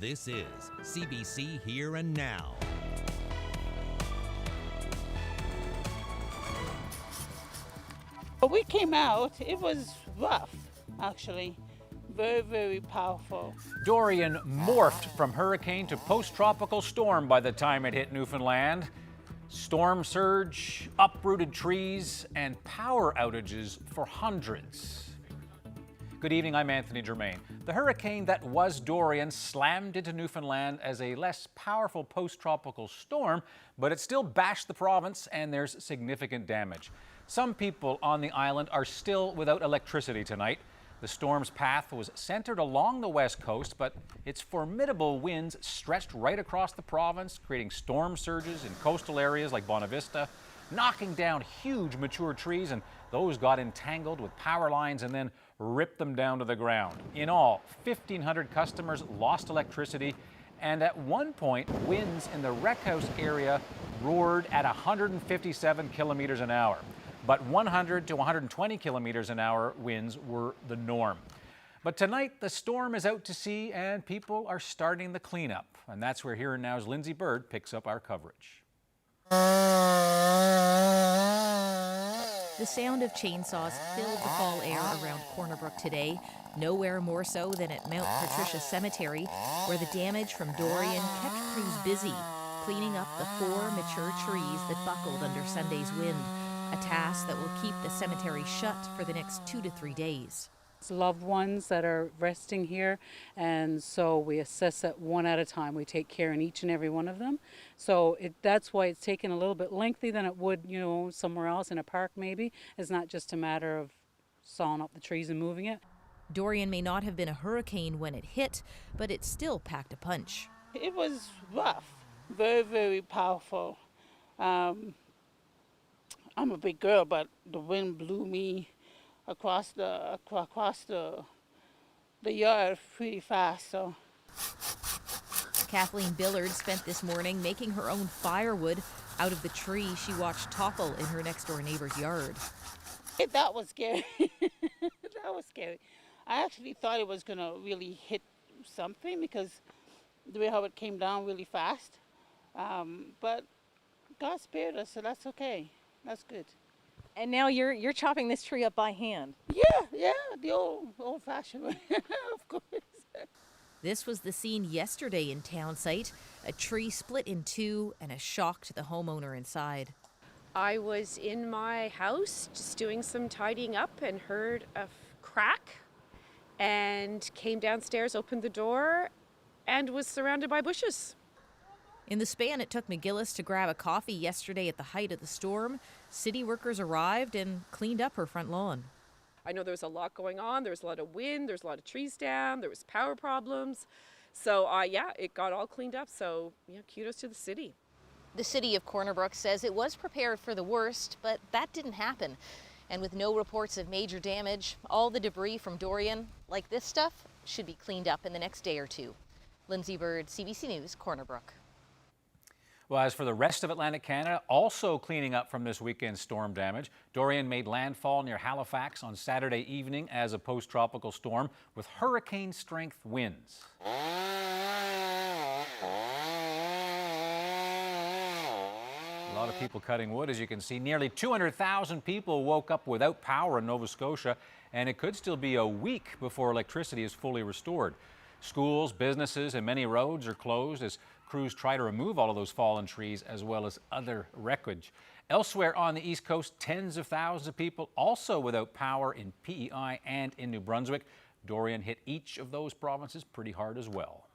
This is CBC Here and Now. We came out, it was rough, actually. Very, very powerful. Dorian morphed from hurricane to post-tropical storm by the time it hit Newfoundland. Storm surge, uprooted trees, and power outages for hundreds. Good evening, I'm Anthony Germain. The hurricane that was Dorian slammed into Newfoundland as a less powerful post-tropical storm, but it still bashed the province and there's significant damage. Some people on the island are still without electricity tonight. The storm's path was centered along the west coast, but its formidable winds stretched right across the province, creating storm surges in coastal areas like Bonavista, knocking down huge mature trees, and those got entangled with power lines and then ripped them down to the ground. In all, 1,500 customers lost electricity, and at one point, winds in the Wreck House area roared at 157 kilometers an hour. But 100 to 120 kilometers an hour winds were the norm. But tonight, the storm is out to sea and people are starting the cleanup. And that's where Here and Now's Lindsay Bird picks up our coverage. The sound of chainsaws filled the fall air around Corner Brook today, nowhere more so than at Mount Patricia Cemetery, where the damage from Dorian kept crews busy, cleaning up the 4 mature trees that buckled under Sunday's wind, a task that will keep the cemetery shut for the next 2 to 3 days. It's loved ones that are resting here, and so we assess it one at a time. We take care in each and every one of them. So that's why it's taken a little bit lengthy than it would, somewhere else in a park maybe. It's not just a matter of sawing up the trees and moving it. Dorian may not have been a hurricane when it hit, but it still packed a punch. It was rough, very, very powerful. I'm a big girl, but the wind blew me across the yard pretty fast. So Kathleen Billard spent this morning making her own firewood out of the tree she watched topple in her next door neighbor's yard. That was scary. That was scary. I actually thought it was gonna really hit something because the way how it came down really fast. But God spared us, so that's okay. That's good. And now you're chopping this tree up by hand. Yeah, the old-fashioned way, of course. This was the scene yesterday in Townsite, a tree split in two and a shock to the homeowner inside. I was in my house just doing some tidying up and heard a crack and came downstairs, opened the door, and was surrounded by bushes. In the span it took McGillis to grab a coffee yesterday at the height of the storm, city workers arrived and cleaned up her front lawn. I know there was a lot going on. There was a lot of wind. There was a lot of trees down. There was power problems. So, it got all cleaned up. So, kudos to the city. The city of Corner Brook says it was prepared for the worst, but that didn't happen. And with no reports of major damage, all the debris from Dorian, like this stuff, should be cleaned up in the next day or two. Lindsay Bird, CBC News, Corner Brook. Well, as for the rest of Atlantic Canada, also cleaning up from this weekend's storm damage, Dorian made landfall near Halifax on Saturday evening as a post-tropical storm with hurricane-strength winds. A lot of people cutting wood, as you can see. Nearly 200,000 people woke up without power in Nova Scotia, and it could still be a week before electricity is fully restored. Schools, businesses, and many roads are closed as crews try to remove all of those fallen trees as well as other wreckage. Elsewhere on the East Coast, tens of thousands of people also without power in PEI and in New Brunswick. Dorian hit each of those provinces pretty hard as well.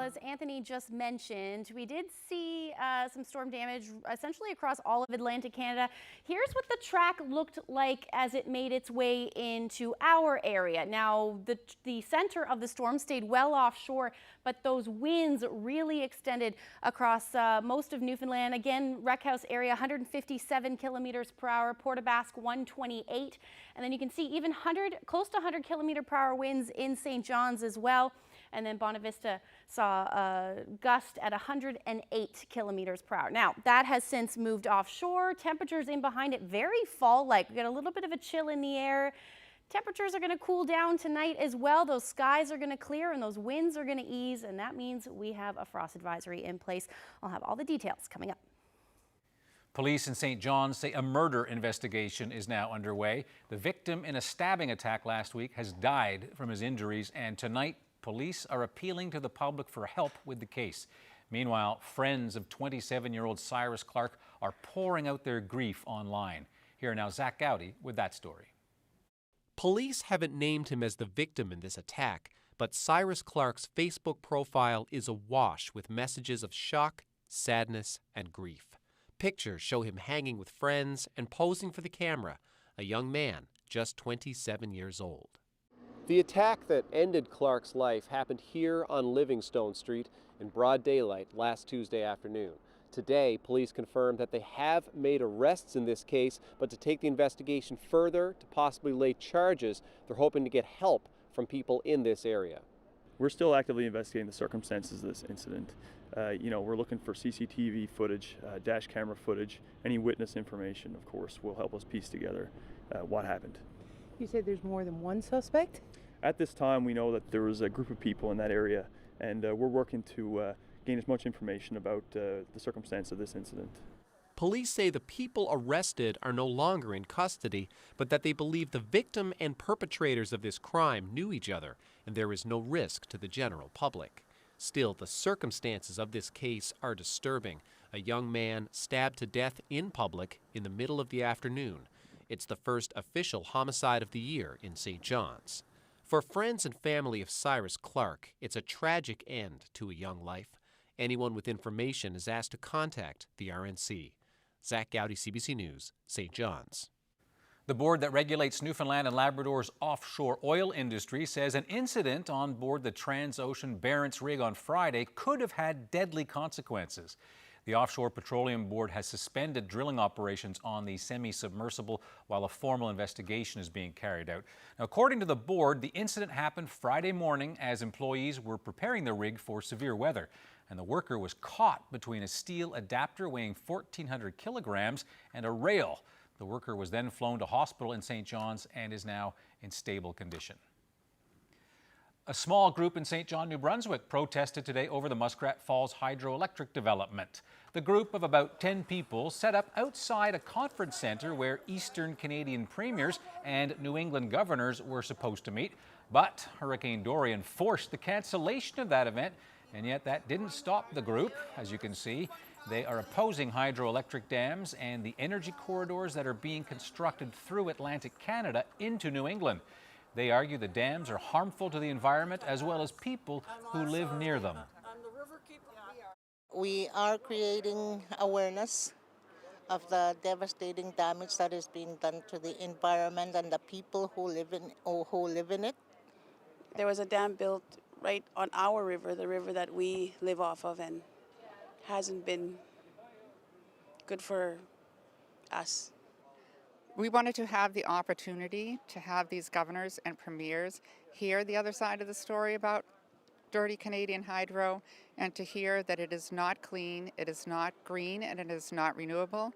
As Anthony just mentioned, we did see some storm damage essentially across all of Atlantic Canada. Here's what the track looked like as it made its way into our area. Now, the center of the storm stayed well offshore, but those winds really extended across most of Newfoundland. Again, Wreck House area, 157 kilometers per hour, Port aux Basques, 128. And then you can see even close to 100 kilometer per hour winds in St. John's as well. And then Bonavista saw a gust at 108 kilometers per hour. Now, that has since moved offshore. Temperatures in behind it very fall-like. We got a little bit of a chill in the air. Temperatures are going to cool down tonight as well. Those skies are going to clear and those winds are going to ease, and that means we have a frost advisory in place. I'll have all the details coming up. Police in St. John's say a murder investigation is now underway. The victim in a stabbing attack last week has died from his injuries, and tonight police are appealing to the public for help with the case. Meanwhile, friends of 27-year-old Cyrus Clark are pouring out their grief online. Here now, Zach Gowdy with that story. Police haven't named him as the victim in this attack, but Cyrus Clark's Facebook profile is awash with messages of shock, sadness, and grief. Pictures show him hanging with friends and posing for the camera, a young man just 27 years old. The attack that ended Clark's life happened here on Livingstone Street in broad daylight last Tuesday afternoon. Today, police confirmed that they have made arrests in this case, but to take the investigation further, to possibly lay charges, they're hoping to get help from people in this area. We're still actively investigating the circumstances of this incident. We're looking for CCTV footage, dash camera footage, any witness information, of course, will help us piece together what happened. You said there's more than one suspect? At this time, we know that there was a group of people in that area, and we're working to gain as much information about the circumstance of this incident. Police say the people arrested are no longer in custody, but that they believe the victim and perpetrators of this crime knew each other, and there is no risk to the general public. Still, the circumstances of this case are disturbing. A young man stabbed to death in public in the middle of the afternoon. It's the first official homicide of the year in St. John's. For friends and family of Cyrus Clark, it's a tragic end to a young life. Anyone with information is asked to contact the RNC. Zach Gowdy, CBC News, St. John's. The board that regulates Newfoundland and Labrador's offshore oil industry says an incident on board the Transocean Barents rig on Friday could have had deadly consequences. The Offshore Petroleum Board has suspended drilling operations on the semi-submersible while a formal investigation is being carried out. Now, according to the board, the incident happened Friday morning as employees were preparing the rig for severe weather, and the worker was caught between a steel adapter weighing 1,400 kilograms and a rail. The worker was then flown to hospital in St. John's and is now in stable condition. A small group in St. John, New Brunswick protested today over the Muskrat Falls hydroelectric development. The group of about 10 people set up outside a conference centre where Eastern Canadian premiers and New England governors were supposed to meet. But Hurricane Dorian forced the cancellation of that event, and yet that didn't stop the group. As you can see, they are opposing hydroelectric dams and the energy corridors that are being constructed through Atlantic Canada into New England. They argue the dams are harmful to the environment as well as people who live near them. We are creating awareness of the devastating damage that is being done to the environment and the people who live in it. There was a dam built right on our river, the river that we live off of, and hasn't been good for us. We wanted to have the opportunity to have these governors and premiers hear the other side of the story about dirty Canadian hydro and to hear that it is not clean, it is not green, and it is not renewable.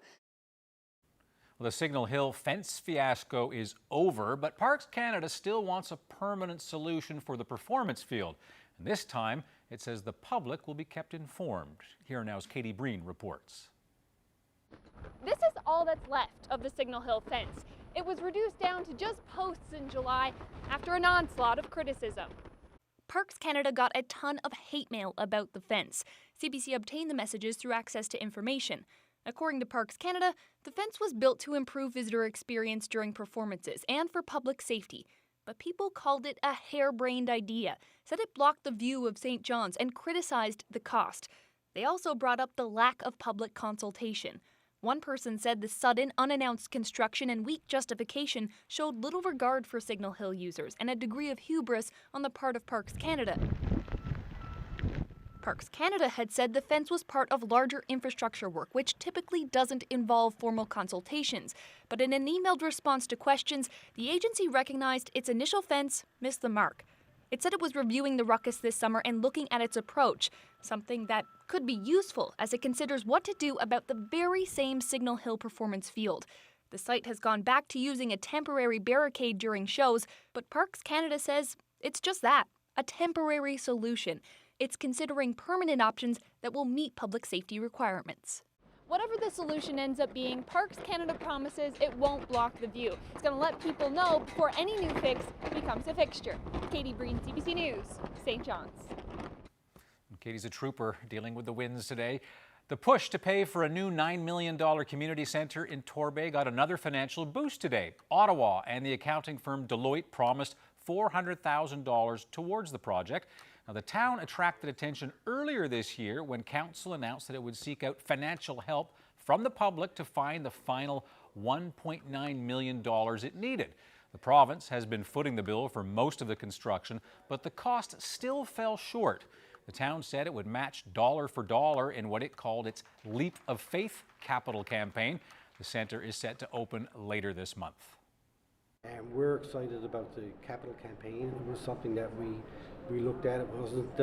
Well, the Signal Hill fence fiasco is over, but Parks Canada still wants a permanent solution for the performance field. And this time, it says the public will be kept informed. Here now's Katie Breen reports. This is all that's left of the Signal Hill fence. It was reduced down to just posts in July after an onslaught of criticism. Parks Canada got a ton of hate mail about the fence. CBC obtained the messages through access to information. According to Parks Canada, the fence was built to improve visitor experience during performances and for public safety. But people called it a harebrained idea, said it blocked the view of St. John's, and criticized the cost. They also brought up the lack of public consultation. One person said the sudden, unannounced construction and weak justification showed little regard for Signal Hill users and a degree of hubris on the part of Parks Canada. Parks Canada had said the fence was part of larger infrastructure work, which typically doesn't involve formal consultations. But in an emailed response to questions, the agency recognized its initial fence missed the mark. It said it was reviewing the ruckus this summer and looking at its approach, something that could be useful as it considers what to do about the very same Signal Hill performance field. The site has gone back to using a temporary barricade during shows, but Parks Canada says it's just that, a temporary solution. It's considering permanent options that will meet public safety requirements. Whatever the solution ends up being, Parks Canada promises it won't block the view. It's going to let people know before any new fix becomes a fixture. Katie Breen, CBC News, St. John's. Katie's a trooper dealing with the winds today. The push to pay for a new $9 million community centre in Torbay got another financial boost today. Ottawa and the accounting firm Deloitte promised $400,000 towards the project. Now, the town attracted attention earlier this year when council announced that it would seek out financial help from the public to find the final $1.9 million it needed. The province has been footing the bill for most of the construction, but the cost still fell short. The town said it would match dollar for dollar in what it called its Leap of Faith capital campaign. The centre is set to open later this month. And we're excited about the capital campaign. It was something that we looked at. It wasn't,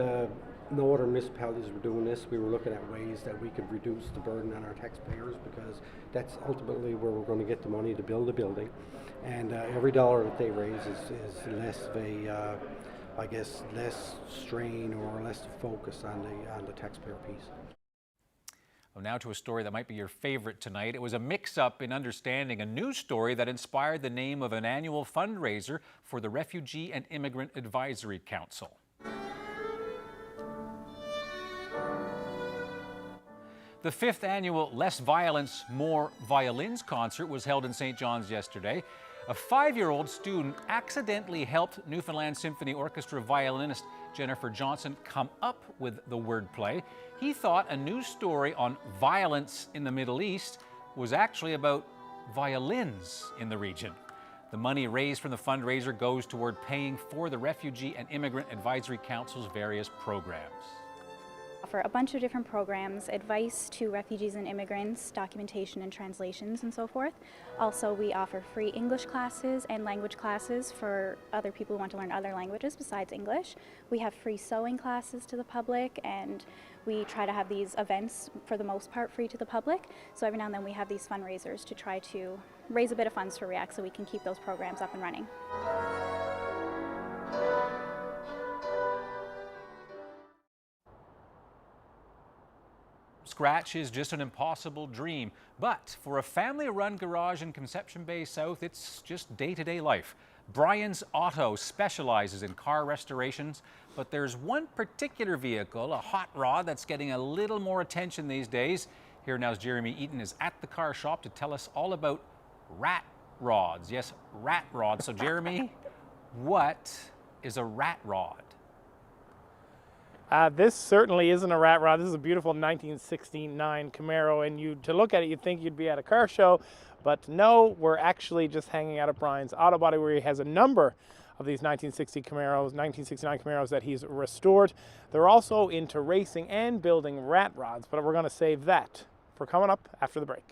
no other municipalities were doing this. We were looking at ways that we could reduce the burden on our taxpayers, because that's ultimately where we're going to get the money to build a building. And every dollar that they raise is less of a, I guess, less strain or less focus on the taxpayer piece. Well, now to a story that might be your favorite tonight. It was a mix-up in understanding a news story that inspired the name of an annual fundraiser for the Refugee and Immigrant Advisory Council. The 5th annual Less Violence, More Violins concert was held in St. John's yesterday. A 5-year-old student accidentally helped Newfoundland Symphony Orchestra violinist Jennifer Johnson come up with the wordplay. He thought a news story on violence in the Middle East was actually about violins in the region. The money raised from the fundraiser goes toward paying for the Refugee and Immigrant Advisory Council's various programs. Offer a bunch of different programs, advice to refugees and immigrants, documentation and translations and so forth. Also, we offer free English classes and language classes for other people who want to learn other languages besides English. We have free sewing classes to the public, and we try to have these events for the most part free to the public. So every now and then we have these fundraisers to try to raise a bit of funds for REACT so we can keep those programs up and running. Scratch is just an impossible dream, but for a family-run garage in Conception Bay South, it's just day-to-day life. Brian's Auto specializes in car restorations, but there's one particular vehicle, a hot rod, that's getting a little more attention these days. Here now's Jeremy Eaton is at the car shop to tell us all about rat rods. Yes, rat rods. So Jeremy, what is a rat rod? This certainly isn't a rat rod. This is a beautiful 1969 Camaro, and to look at it, you'd think you'd be at a car show, but no, we're actually just hanging out at Brian's Auto Body, where he has a number of these 1969 Camaros that he's restored. They're also into racing and building rat rods, but we're going to save that for coming up after the break.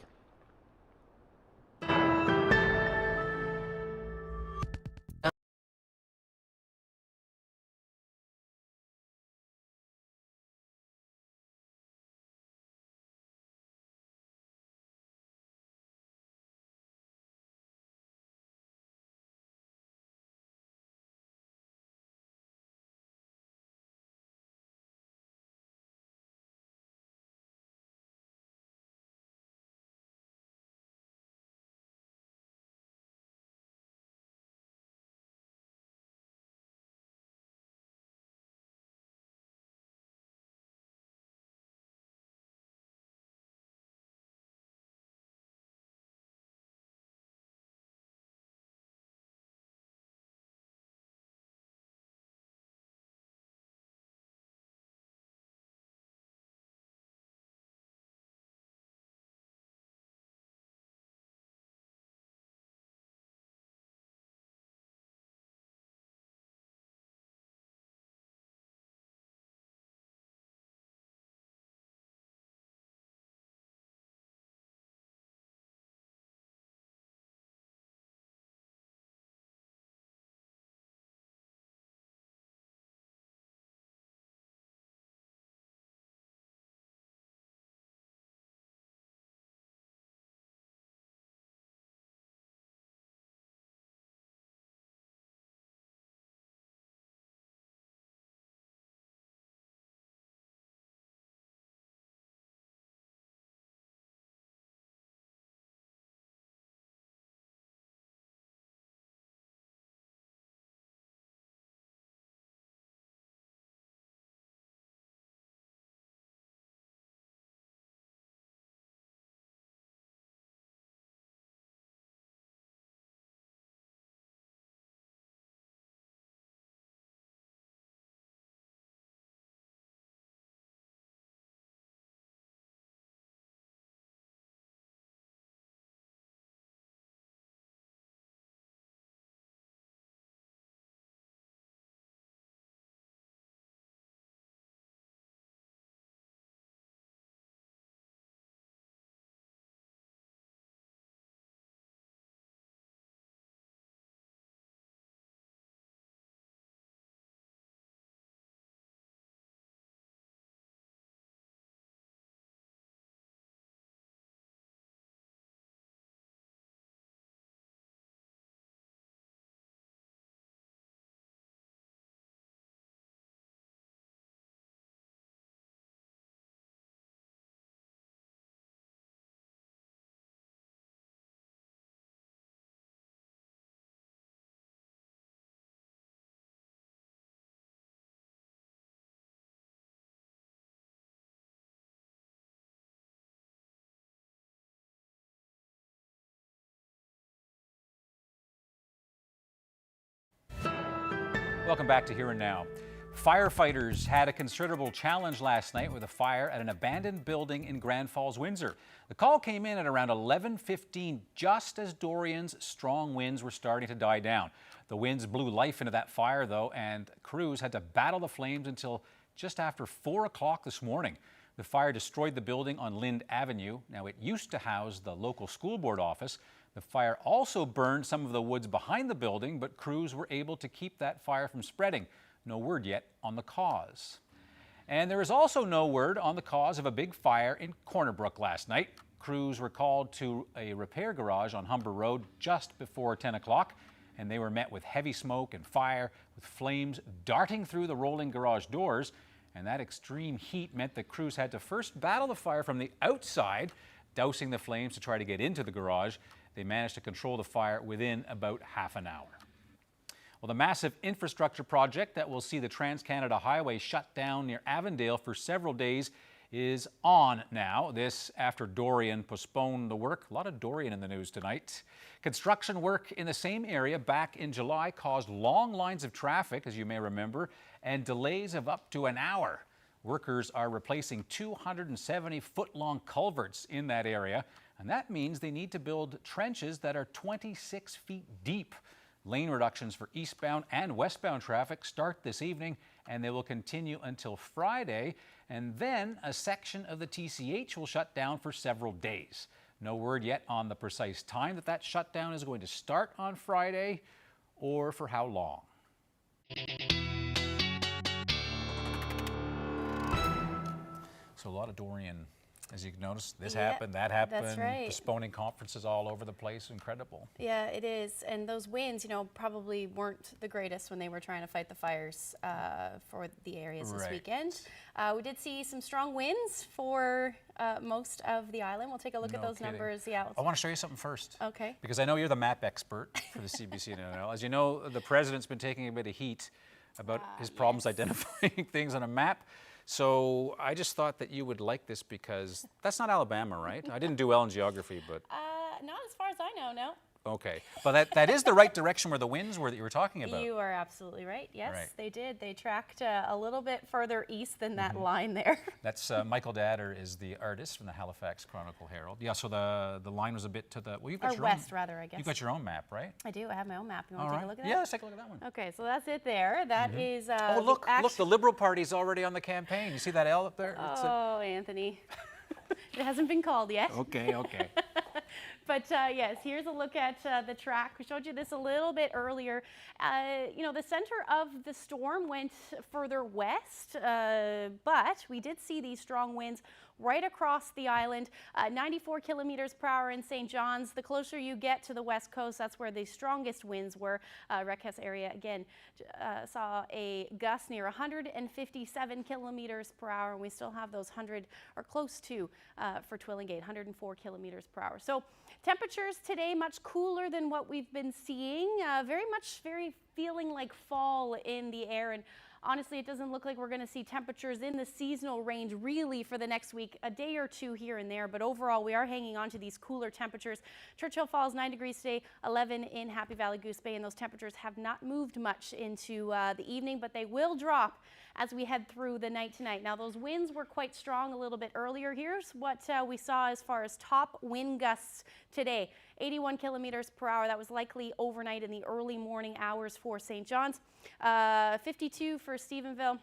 Welcome back to Here and Now. Firefighters had a considerable challenge last night with a fire at an abandoned building in Grand Falls, Windsor. The call came in at around 11:15, just as Dorian's strong winds were starting to die down. The winds blew life into that fire, though, and crews had to battle the flames until just after 4 o'clock this morning. The fire destroyed the building on Lind Avenue. Now, it used to house the local school board office. The fire also burned some of the woods behind the building, but crews were able to keep that fire from spreading. No word yet on the cause. And there is also no word on the cause of a big fire in Brook last night. Crews were called to a repair garage on Humber Road just before 10 o'clock, and they were met with heavy smoke and fire, with flames darting through the rolling garage doors. And that extreme heat meant that crews had to first battle the fire from the outside, dousing the flames to try to get into the garage. They managed to control the fire within about half an hour. Well, the massive infrastructure project that will see the Trans-Canada Highway shut down near Avondale for several days is on now. This after Dorian postponed the work. A lot of Dorian in the news tonight. Construction work in the same area back in July caused long lines of traffic, as you may remember, and delays of up to an hour. Workers are replacing 270-foot-long culverts in that area, and that means they need to build trenches that are 26 feet deep. Lane reductions for eastbound and westbound traffic start this evening, and they will continue until Friday. And then a section of the TCH will shut down for several days. No word yet on the precise time that that shutdown is going to start on Friday or for how long. So a lot of Dorian, as you can notice, this happened, that happened, that's right. Postponing conferences all over the place, incredible. Yeah, it is. And those winds, you know, probably weren't the greatest when they were trying to fight the fires for the areas this weekend. We did see some strong winds for most of the island. We'll take a look at those numbers. Yeah. I want to show you something first. Okay. Because I know you're the map expert for the CBC NL. As you know, the president's been taking a bit of heat about his problems identifying things on a map. So I just thought that you would like this because that's not Alabama, right? I didn't do well in geography, but... Not as far as I know, no. Okay, but that is the right direction where the winds were that you were talking about. You are absolutely right. Yes, they did. They tracked a little bit further east than that line there. That's Michael Dadder is the artist from the Halifax Chronicle Herald. Yeah, so the line was a bit to the... Well, you've got your west, own, rather, I guess. You've got your own map, right? I do. I have my own map. You want to take a look at that? Yeah, let's take a look at that one. Okay, so that's it there. That is... oh, look, the Liberal Party's already on the campaign. You see that L up there? Oh, Anthony. It hasn't been called yet. Okay, okay. But yes, here's a look at the track. We showed you this a little bit earlier. You know, the center of the storm went further west, but we did see these strong winds right across the island, 94 kilometers per hour in St. John's. The closer you get to the west coast, that's where the strongest winds were. Redcast area, again, saw a gust near 157 kilometers per hour, and we still have those 100 or close to for Twillingate, 104 kilometers per hour. So temperatures today much cooler than what we've been seeing, very feeling like fall in the air. And honestly, it doesn't look like we're going to see temperatures in the seasonal range really for the next week, a day or two here and there. But overall, we are hanging on to these cooler temperatures. Churchill Falls, 9 degrees today, 11 in Happy Valley Goose Bay. And those temperatures have not moved much into the evening, but they will drop as we head through the night tonight. Now, those winds were quite strong a little bit earlier. Here's what we saw as far as top wind gusts today. 81 kilometers per hour. That was likely overnight in the early morning hours for St. John's. 52 for Stephenville.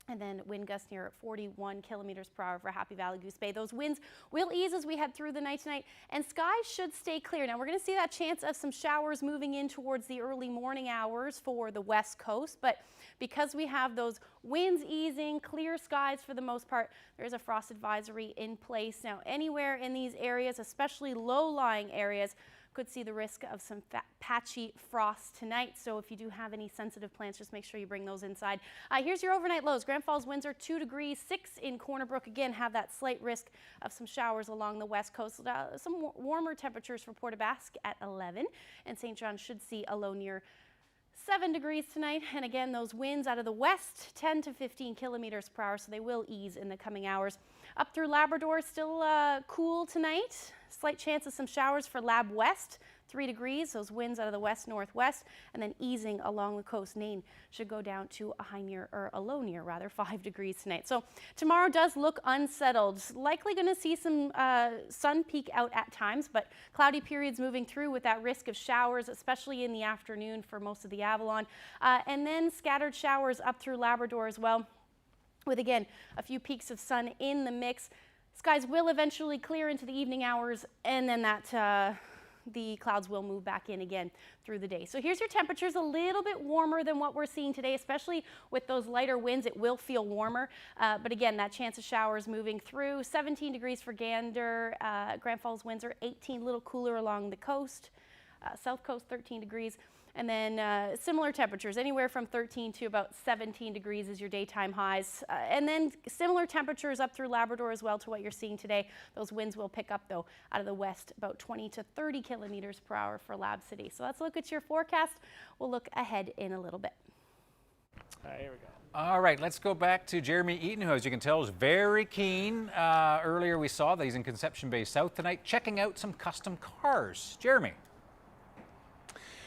And then wind gusts near 41 kilometers per hour for Happy Valley Goose Bay. Those winds will ease as we head through the night tonight, and skies should stay clear. Now, we're going to see that chance of some showers moving in towards the early morning hours for the west coast, but because we have those winds easing, clear skies for the most part, there's a frost advisory in place. Now, anywhere in these areas, especially low-lying areas, could see the risk of some patchy frost tonight. So if you do have any sensitive plants, just make sure you bring those inside. Here's your overnight lows. Grand Falls winds are 2 degrees, 6 in Brook. Again, have that slight risk of some showers along the west coast. Some warmer temperatures for Port aux Basques at 11. And St. John should see a low near 7 degrees tonight. And again, those winds out of the west, 10 to 15 kilometers per hour, so they will ease in the coming hours. Up through Labrador, still cool tonight. Slight chance of some showers for Lab West. 3 degrees. Those winds out of the west-northwest, and then easing along the coast. Nain should go down to a low near 5 degrees tonight. So tomorrow does look unsettled. Likely going to see some sun peek out at times, but cloudy periods moving through with that risk of showers, especially in the afternoon for most of the Avalon, and then scattered showers up through Labrador as well, with again a few peaks of sun in the mix. Skies will eventually clear into the evening hours, and then the clouds will move back in again through the day. So here's your temperatures, a little bit warmer than what we're seeing today, especially with those lighter winds. It will feel warmer, but again, that chance of showers moving through. 17 degrees for Gander, Grand Falls, Windsor, 18, a little cooler along the coast. South Coast, 13 degrees. And then similar temperatures, anywhere from 13 to about 17 degrees is your daytime highs. And then similar temperatures up through Labrador as well to what you're seeing today. Those winds will pick up, though, out of the west, about 20 to 30 kilometers per hour for Lab City. So let's look at your forecast. We'll look ahead in a little bit. Here we go. All right, let's go back to Jeremy Eaton, who, as you can tell, is very keen. Earlier we saw that he's in Conception Bay South tonight, checking out some custom cars. Jeremy.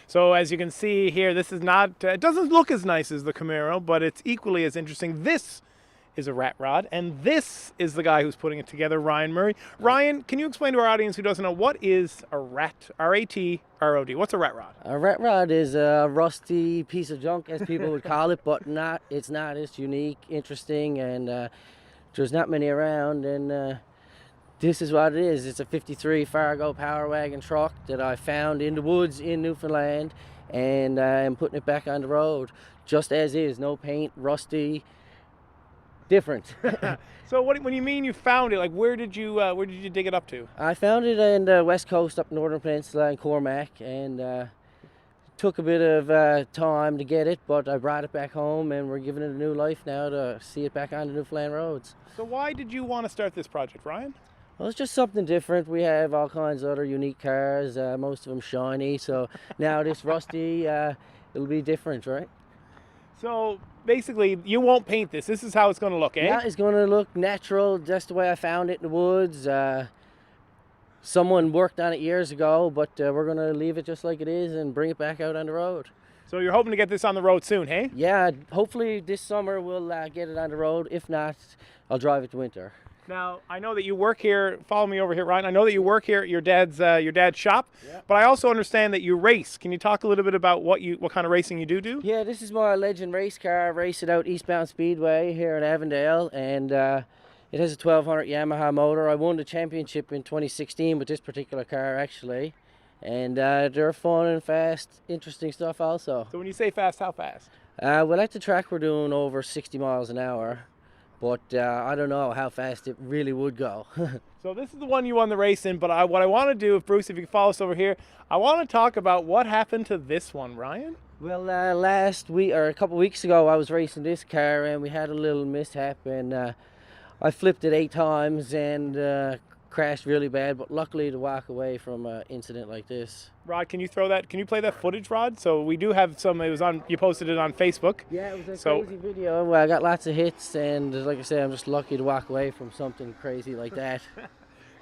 So as you can see here, this is not, it doesn't look as nice as the Camaro, but it's equally as interesting. This is a rat rod, and this is the guy who's putting it together, Ryan Murray. Ryan, can you explain to our audience who doesn't know, what is a rat, R-A-T-R-O-D? What's a rat rod? A rat rod is a rusty piece of junk, as people would call it, but it's not. It's unique, interesting, and there's not many around, and this is what it is. It's a 53 Fargo Power Wagon truck that I found in the woods in Newfoundland, and I'm putting it back on the road just as is. No paint, rusty, different. So when you mean you found it, like where did you dig it up to? I found it in the west coast up Northern Peninsula in Cormac, and took a bit of time to get it, but I brought it back home, and we're giving it a new life now to see it back on the Newfoundland roads. So why did you want to start this project, Ryan? Well, it's just something different. We have all kinds of other unique cars, most of them shiny, so now this rusty, it'll be different, right? So basically, you won't paint this. This is how it's going to look, eh? Yeah, it's going to look natural, just the way I found it in the woods. Someone worked on it years ago, but we're going to leave it just like it is and bring it back out on the road. So you're hoping to get this on the road soon, hey? Yeah, hopefully this summer we'll get it on the road. If not, I'll drive it to winter. Now, I know that you work here, follow me over here, Ryan. I know that you work here at your dad's shop, yeah. But I also understand that you race. Can you talk a little bit about what kind of racing you do? Yeah, this is my legend race car. I race it out Eastbound Speedway here in Avondale, and it has a 1200 Yamaha motor. I won the championship in 2016 with this particular car, actually. And they're fun and fast, interesting stuff also. So when you say fast, how fast? Well, at the track we're doing over 60 miles an hour. But I don't know how fast it really would go. So this is the one you won the race in, but what I want to do, Bruce, if you can follow us over here, I want to talk about what happened to this one, Ryan. Well, last week, or a couple of weeks ago, I was racing this car and we had a little mishap, and I flipped it 8 times and crashed really bad, but luckily to walk away from an incident like this. Rod, can you play that footage, Rod? So we do have some, you posted it on Facebook. Yeah, it was a crazy video. I got lots of hits, and like I said, I'm just lucky to walk away from something crazy like that.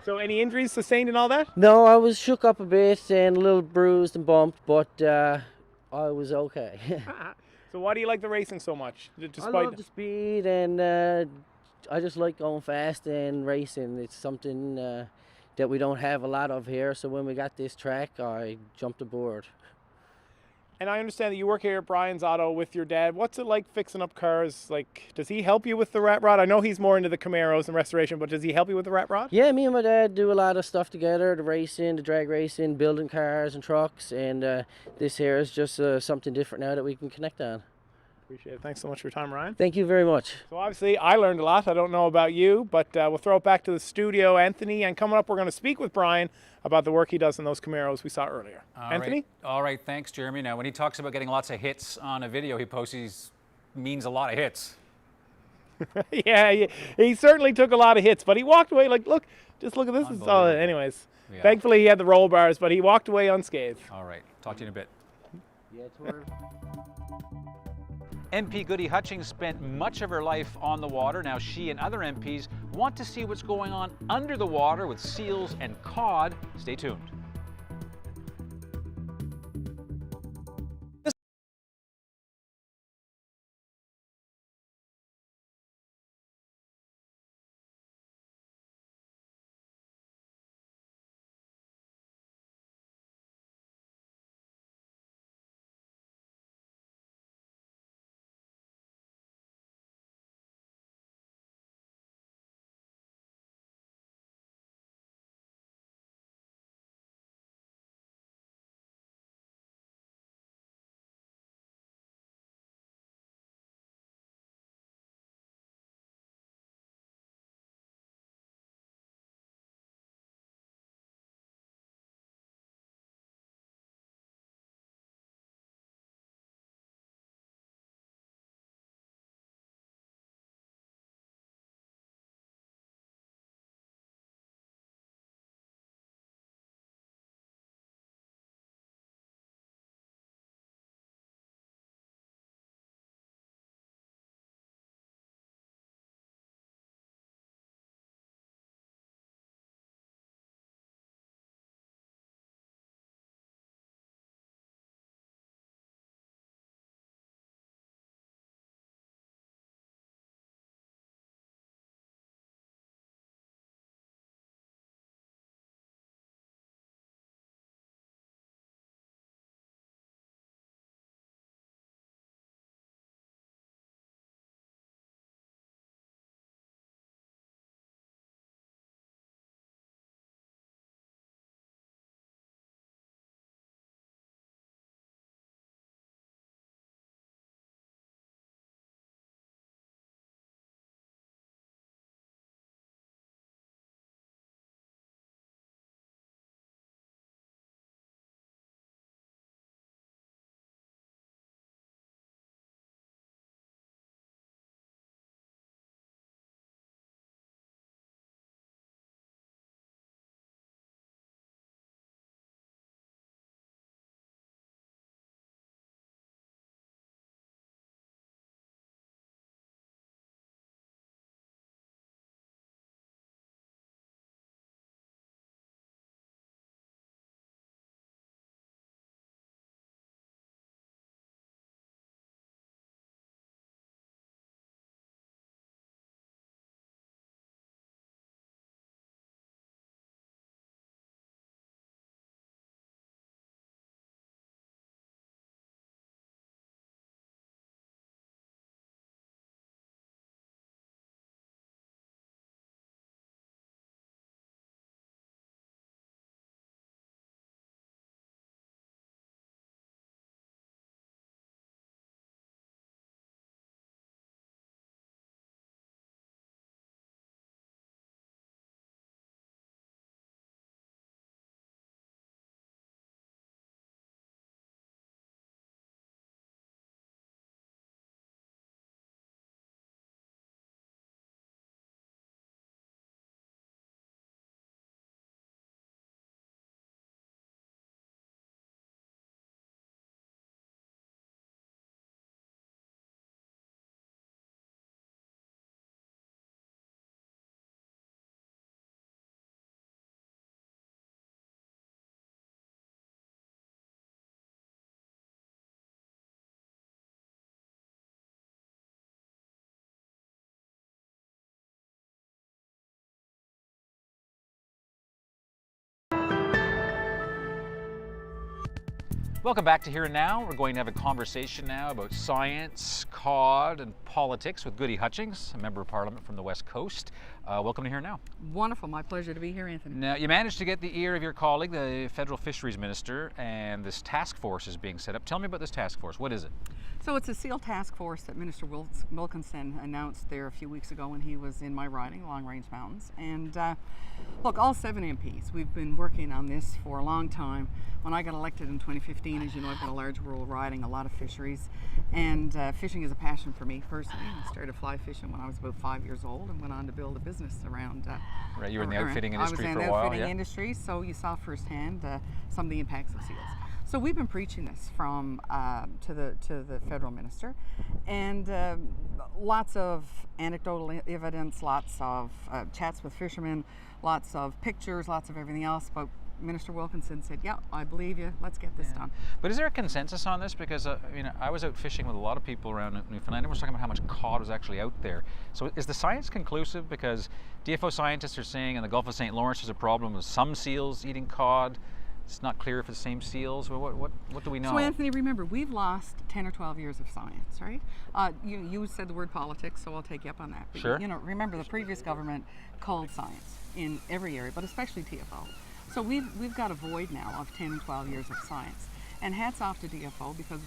So any injuries sustained and all that? No, I was shook up a bit and a little bruised and bumped, but I was okay. So why do you like the racing so much? I love the speed, and I just like going fast and racing. It's something that we don't have a lot of here, so when we got this track, I jumped aboard. And I understand that you work here at Brian's Auto with your dad. What's it like fixing up cars? Like, does he help you with the rat rod? I know he's more into the Camaros and restoration, but does he help you with the rat rod? Yeah, me and my dad do a lot of stuff together, the racing, the drag racing, building cars and trucks, and this here is just something different now that we can connect on. Appreciate it. Thanks so much for your time, Ryan. Thank you very much. So obviously, I learned a lot. I don't know about you, but we'll throw it back to the studio, Anthony. And coming up, we're going to speak with Brian about the work he does in those Camaros we saw earlier. Anthony? All right. Thanks, Jeremy. Now, when he talks about getting lots of hits on a video he posts, he means a lot of hits. Yeah, he certainly took a lot of hits, but he walked away like, just look at this. Anyways, yeah. Thankfully he had the roll bars, but he walked away unscathed. All right. Talk to you in a bit. Yeah, MP Goody Hutchings spent much of her life on the water. Now she and other MPs want to see what's going on under the water with seals and cod. Stay tuned. Welcome back to Here and Now. We're going to have a conversation now about science, cod, and politics with Goody Hutchings, a member of Parliament from the West Coast. Welcome to Here and Now. Wonderful. My pleasure to be here, Anthony. Now, you managed to get the ear of your colleague, the Federal Fisheries Minister, and this task force is being set up. Tell me about this task force. What is it? So it's a SEAL task force that Minister Wilkinson announced there a few weeks ago when he was in my riding, Long Range Mountains. And look, all 7 MPs, we've been working on this for a long time. When I got elected in 2015, as you know, I've got a large rural riding, a lot of fisheries, and fishing is a passion for me personally. I started fly fishing when I was about 5 years old and went on to build a business around. Right, you were in the outfitting industry for a while. I was in the outfitting industry, so you saw firsthand some of the impacts of seals. So we've been preaching this from to the federal minister, and lots of anecdotal evidence, lots of chats with fishermen, lots of pictures, lots of everything else. But Minister Wilkinson said, "Yeah, I believe you. Let's get this done." But is there a consensus on this? Because I was out fishing with a lot of people around Newfoundland, and we're talking about how much cod was actually out there. So is the science conclusive? Because DFO scientists are saying in the Gulf of St. Lawrence there's a problem with some seals eating cod. It's not clear if it's the same seals. Well, what do we know? So Anthony, remember, we've lost 10 or 12 years of science, right? You said the word politics, so I'll take you up on that. But sure. Remember the previous government called science in every area, but especially TFO. So we've got a void now of 10 and 12 years of science. And hats off to DFO because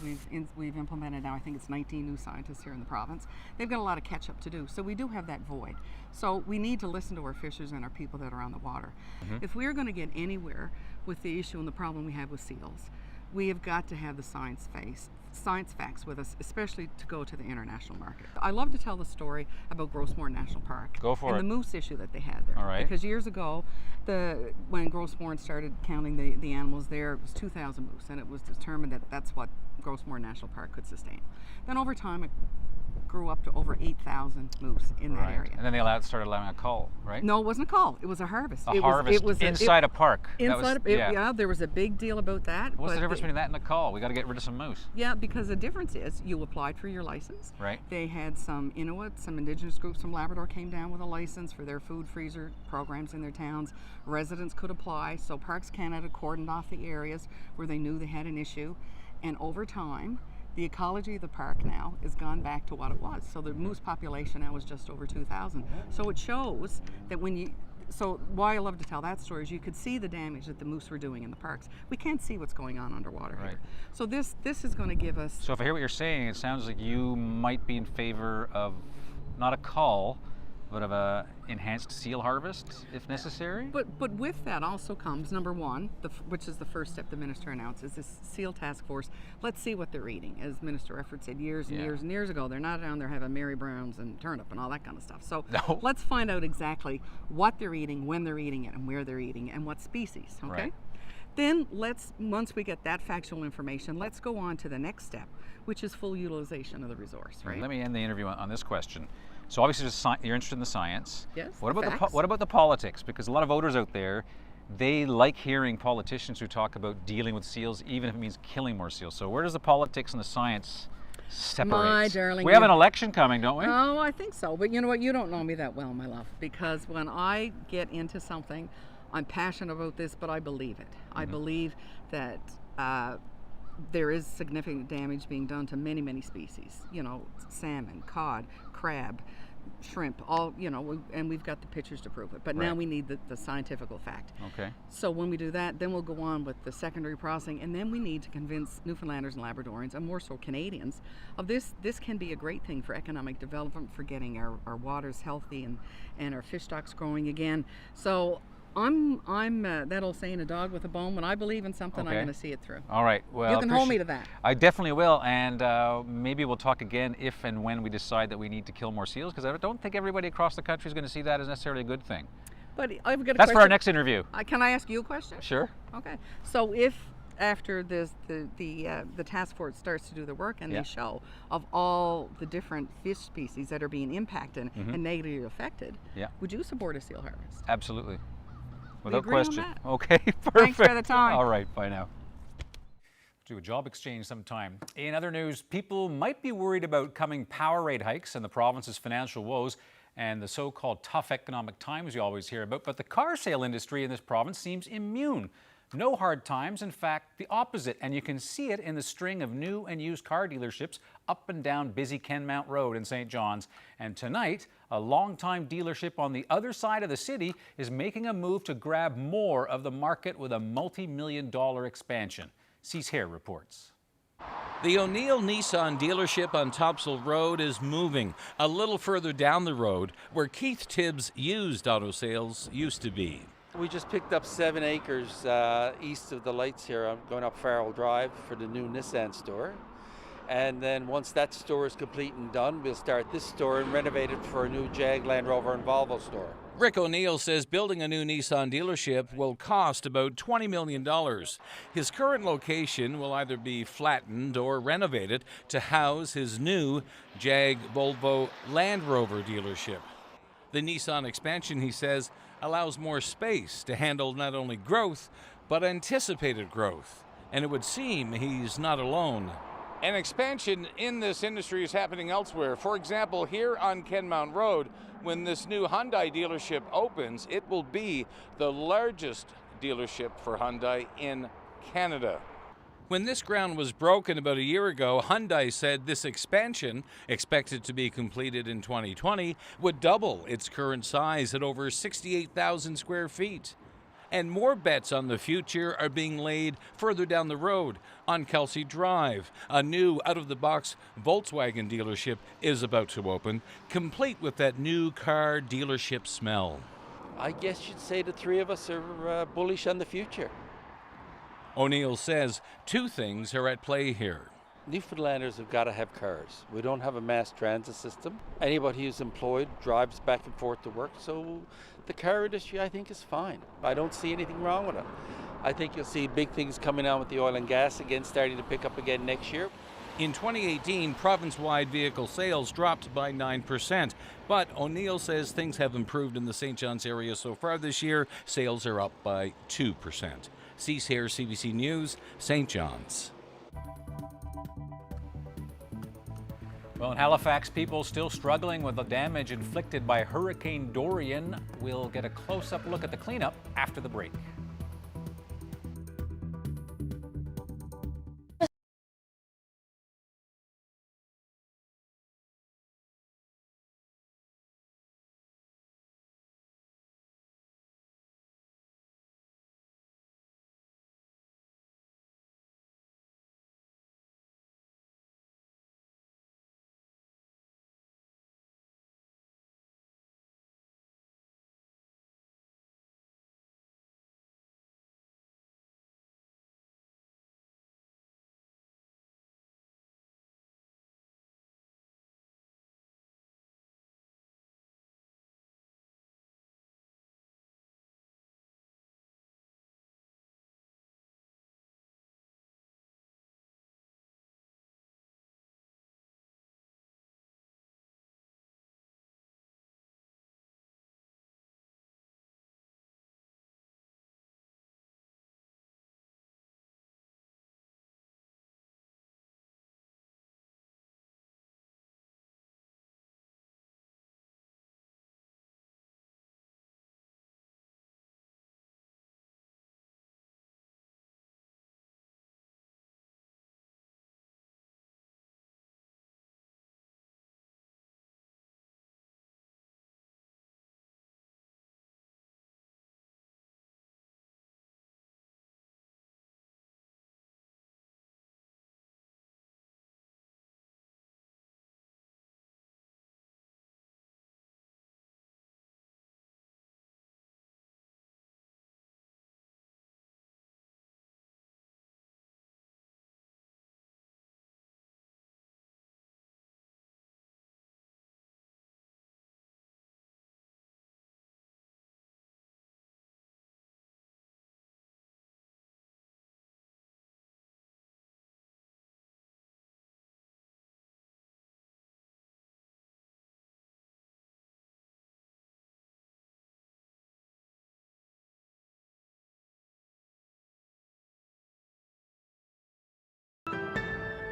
we've implemented now, I think it's 19 new scientists here in the province. They've got a lot of catch up to do. So we do have that void. So we need to listen to our fishers and our people that are on the water. Mm-hmm. If we're going to get anywhere with the issue and the problem we have with seals, we have got to have the science facts with us, especially to go to the international market. I love to tell the story about Grossmoor National Park. Go for it. And the moose issue that they had there. All right. Because years ago, when Grossmoor started counting the animals there, it was 2,000 moose, and it was determined that that's what Grossmoor National Park could sustain. Then over time, it grew up to over 8,000 moose in that area. And then they started allowing a cull, right? No, it wasn't a cull. It was a harvest. It was inside a park. Yeah, there was a big deal about that. What's the difference between that and a cull? We got to get rid of some moose. Yeah, because the difference is you applied for your license. Right. They had some Inuit, some indigenous groups from Labrador came down with a license for their food freezer programs in their towns. Residents could apply. So Parks Canada cordoned off the areas where they knew they had an issue. And over time, the ecology of the park now has gone back to what it was. So the moose population now is just over 2,000. So it shows that so why I love to tell that story is you could see the damage that the moose were doing in the parks. We can't see what's going on underwater here. So this is going to give us... So if I hear what you're saying, it sounds like you might be in favor of not a cull, but of a enhanced seal harvest, if necessary? But with that also comes, number one, which is the first step the minister announced, is this SEAL task force. Let's see what they're eating. As Minister Efford said years and years and years ago, they're not down there having Mary Browns and turnip and all that kind of stuff. So let's find out exactly what they're eating, when they're eating it, and where they're eating, and what species, okay? Right. Then once we get that factual information, let's go on to the next step, which is full utilization of the resource, right? Let me end the interview on this question. So obviously you're interested in the science. Yes. What about the politics? Because a lot of voters out there, they like hearing politicians who talk about dealing with seals, even if it means killing more seals. So where does the politics and the science separate? My darling. We have an election coming, don't we? Oh, I think so. But you know what? You don't know me that well, my love. Because when I get into something, I'm passionate about this, but I believe it. I believe that there is significant damage being done to many, many species. You know, salmon, cod, crab, shrimp, all, and we've got the pictures to prove it. But now we need the scientific fact. Okay. So when we do that, then we'll go on with the secondary processing, and then we need to convince Newfoundlanders and Labradorians, and more so Canadians, of this can be a great thing for economic development, for getting our waters healthy and our fish stocks growing again. So I'm that old saying, a dog with a bone. When I believe in something, I'm going to see it through. All right. Well, you can hold me to that. I definitely will, and maybe we'll talk again if and when we decide that we need to kill more seals, because I don't think everybody across the country is going to see that as necessarily a good thing. But I've got a That's question. for our next interview. Can I ask you a question? Sure. Okay. So if after the task force starts to do the work and they show of all the different fish species that are being impacted and negatively affected, would you support a seal harvest? Absolutely. Without agree on question. that. Okay, perfect. Thanks for the time. All right, bye now. Do a job exchange sometime. In other news, people might be worried about coming power rate hikes and the province's financial woes and the so-called tough economic times you always hear about, but the car sale industry in this province seems immune. No hard times, in fact, the opposite, and you can see it in the string of new and used car dealerships up and down busy Kenmount Road in St. John's. And tonight, a longtime dealership on the other side of the city is making a move to grab more of the market with a multi-million-dollar expansion. Cease Hair reports. The O'Neill Nissan dealership on Topsail Road is moving a little further down the road where Keith Tibbs' used auto sales used to be. We just picked up 7 acres east of the lights here. I'm going up Farrell Drive for the new Nissan store. And then once that store is complete and done, we'll start this store and renovate it for a new Jag, Land Rover and Volvo store. Rick O'Neill says building a new Nissan dealership will cost about $20 million. His current location will either be flattened or renovated to house his new Jag, Volvo, Land Rover dealership. The Nissan expansion, he says, allows more space to handle not only growth, but anticipated growth. And it would seem he's not alone. An expansion in this industry is happening elsewhere. For example, here on Kenmount Road, when this new Hyundai dealership opens, it will be the largest dealership for Hyundai in Canada. When this ground was broken about a year ago, Hyundai said this expansion, expected to be completed in 2020, would double its current size at over 68,000 square feet. And more bets on the future are being laid further down the road on Kelsey Drive. A new out-of-the-box Volkswagen dealership is about to open, complete with that new car dealership smell. I guess you'd say the three of us are bullish on the future. O'Neill says 2 things are at play here. Newfoundlanders have got to have cars. We don't have a mass transit system. Anybody who's employed drives back and forth to work, so the car industry, I think, is fine. I don't see anything wrong with it. I think you'll see big things coming on with the oil and gas again, starting to pick up again next year. In 2018, province-wide vehicle sales dropped by 9%, but O'Neill says things have improved in the St. John's area so far this year. Sales are up by 2%. Cease Hair, CBC News, St. John's. Well, in Halifax, people still struggling with the damage inflicted by Hurricane Dorian. We'll get a close-up look at the cleanup after the break.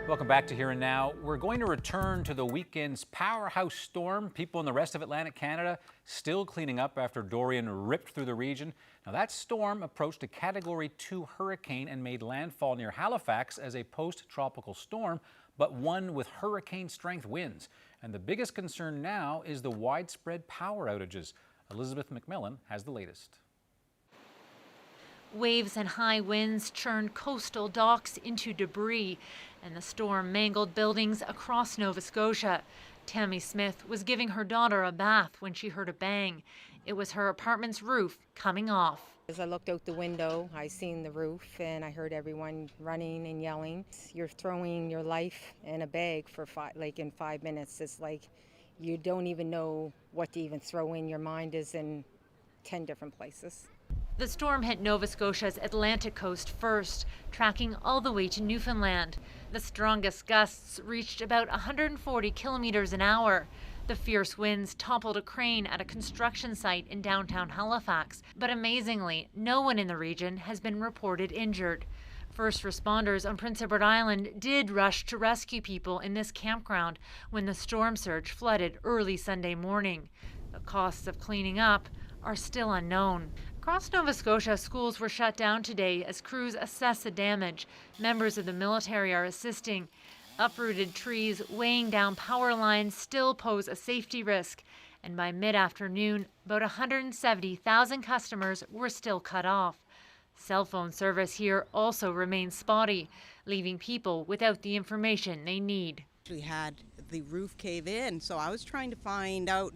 Welcome back to Here and Now. We're going to return to the weekend's powerhouse storm. People in the rest of Atlantic Canada still cleaning up after Dorian ripped through the region. Now, that storm approached a Category 2 hurricane and made landfall near Halifax as a post-tropical storm, but one with hurricane-strength winds. And the biggest concern now is the widespread power outages. Elizabeth McMillan has the latest. Waves and high winds churned coastal docks into debris, and the storm mangled buildings across Nova Scotia. Tammy Smith was giving her daughter a bath when she heard a bang. It was her apartment's roof coming off. As I looked out the window, I seen the roof and I heard everyone running and yelling. You're throwing your life in a bag for in 5 minutes. It's like you don't even know what to even throw in. Your mind is in 10 different places. The storm hit Nova Scotia's Atlantic coast first, tracking all the way to Newfoundland. The strongest gusts reached about 140 kilometers an hour. The fierce winds toppled a crane at a construction site in downtown Halifax, but amazingly, no one in the region has been reported injured. First responders on Prince Edward Island did rush to rescue people in this campground when the storm surge flooded early Sunday morning. The costs of cleaning up are still unknown. Across Nova Scotia, schools were shut down today as crews assess the damage. Members of the military are assisting. Uprooted trees weighing down power lines still pose a safety risk. And by mid-afternoon, about 170,000 customers were still cut off. Cell phone service here also remains spotty, leaving people without the information they need. We had the roof cave in, so I was trying to find out,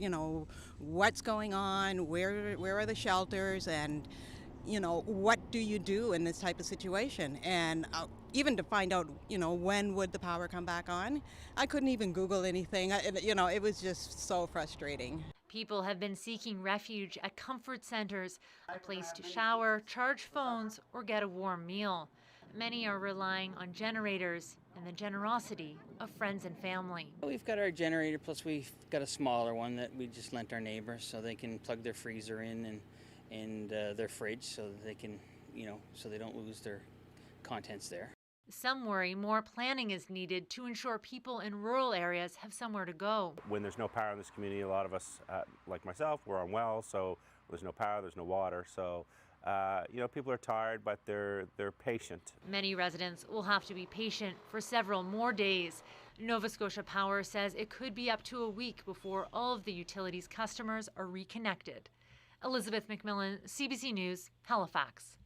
what's going on, where are the shelters, and, what do you do in this type of situation? And even to find out, when would the power come back on, I couldn't even Google anything. It was just so frustrating. People have been seeking refuge at comfort centers, a place to shower, charge phones, or get a warm meal. Many are relying on generators and the generosity of friends and family. We've got our generator, plus we've got a smaller one that we just lent our neighbors so they can plug their freezer in and their fridge so that they can, so they don't lose their contents there. Some worry more planning is needed to ensure people in rural areas have somewhere to go. When there's no power in this community, a lot of us, like myself, we're on wells, so there's no power, there's no water, so people are tired, but they're patient. Many residents will have to be patient for several more days. Nova Scotia Power says it could be up to a week before all of the utility's customers are reconnected. Elizabeth McMillan, CBC News, Halifax.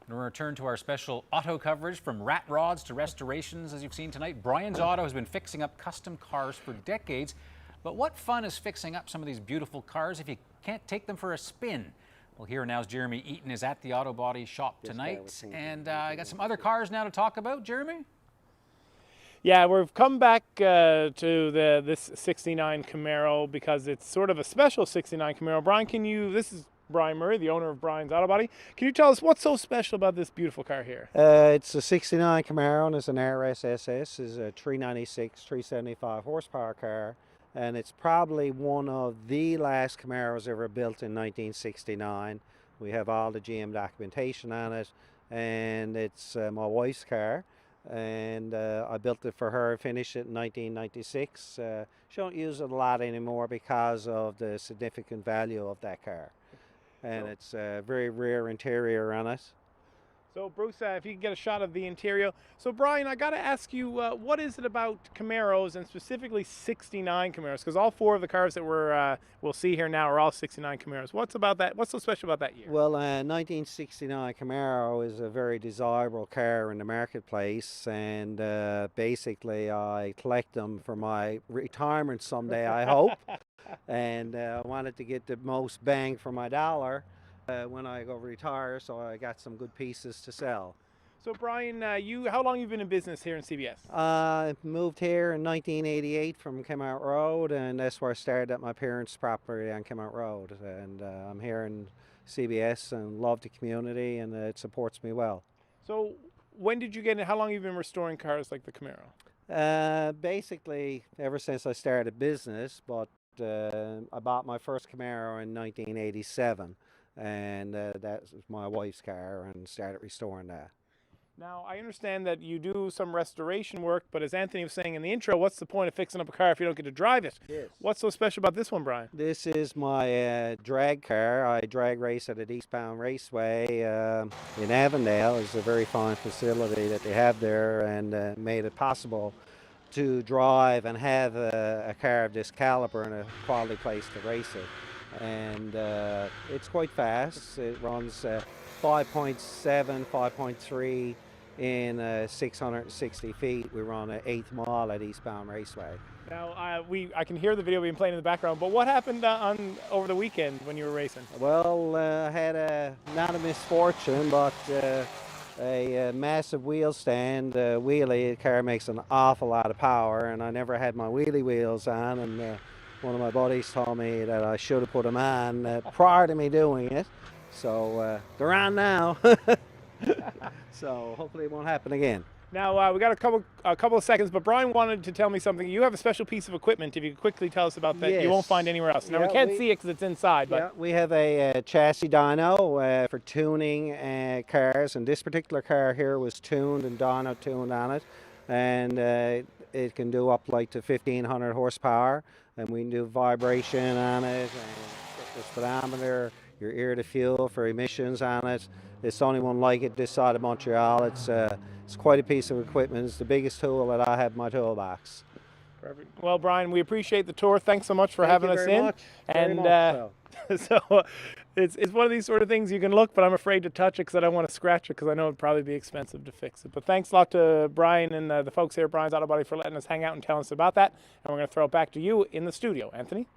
And we'll return to our special auto coverage from rat rods to restorations. As you've seen tonight, Brian's Auto has been fixing up custom cars for decades. But what fun is fixing up some of these beautiful cars if you can't take them for a spin? Well, Here and Now's Jeremy Eaton is at the auto body shop tonight. And I got some other cars now to talk about. Jeremy? Yeah, we've come back to this 69 Camaro because it's sort of a special 69 Camaro. Brian, this is Brian Murray, the owner of Brian's Auto Body. Can you tell us what's so special about this beautiful car here? It's a 69 Camaro and it's an RSSS. It's a 396, 375 horsepower car. And it's probably one of the last Camaros ever built in 1969. We have all the GM documentation on it, and it's my wife's car. And I built it for her, finished it in 1996. She don't use it a lot anymore because of the significant value of that car. And it's a very rare interior on it. So Bruce, if you can get a shot of the interior. So Brian, I got to ask you, what is it about Camaros and specifically 69 Camaros? Because all four of the cars that we'll see here now are all 69 Camaros. What's about that? What's so special about that year? Well, 1969 Camaro is a very desirable car in the marketplace, and basically I collect them for my retirement someday, I hope. And I wanted to get the most bang for my dollar when I go retire, so I got some good pieces to sell. So Brian, how long have you been in business here in CBS? I moved here in 1988 from Kemount Road, and that's where I started at my parents' property on Kemount Road. And I'm here in CBS and love the community, and it supports me well. So when did you get in? How long have you been restoring cars like the Camaro? Basically, ever since I started business, but I bought my first Camaro in 1987. And that was my wife's car, and started restoring that. Now, I understand that you do some restoration work, but as Anthony was saying in the intro, what's the point of fixing up a car if you don't get to drive it? Yes. What's so special about this one, Brian? This is my drag car. I drag race at an eastbound raceway in Avondale. It's a very fine facility that they have there, and made it possible to drive and have a car of this caliber in a quality place to race it. And it's quite fast. It runs 5.7, 5.3 in 660 feet. We run an 8th mile at eastbound raceway. Now, I can hear the video being played in the background, but what happened over the weekend when you were racing? Well, I had not a misfortune, but a massive wheel stand wheelie. The car makes an awful lot of power, and I never had my wheelie wheels on, and one of my buddies told me that I should have put them on prior to me doing it. So they're on now. So hopefully it won't happen again. Now, we got a couple of seconds, but Brian wanted to tell me something. You have a special piece of equipment. If you could quickly tell us about that, yes. You won't find anywhere else. Now, we can't see it because it's inside. But yeah, we have a chassis dyno for tuning cars, and this particular car here was tuned and dyno tuned on it, and it can do up like to 1,500 horsepower, and we can do vibration on it, and the speedometer, your air to fuel for emissions on it. It's the only one like it this side of Montreal. It's quite a piece of equipment. It's the biggest tool that I have in my toolbox. Perfect. Well, Brian, we appreciate the tour. Thanks so much for having us in. Very much so. So it's one of these sort of things you can look, but I'm afraid to touch it because I don't want to scratch it because I know it'd probably be expensive to fix it. But thanks a lot to Brian and the folks here at Brian's Auto Body for letting us hang out and telling us about that. And we're going to throw it back to you in the studio, Anthony.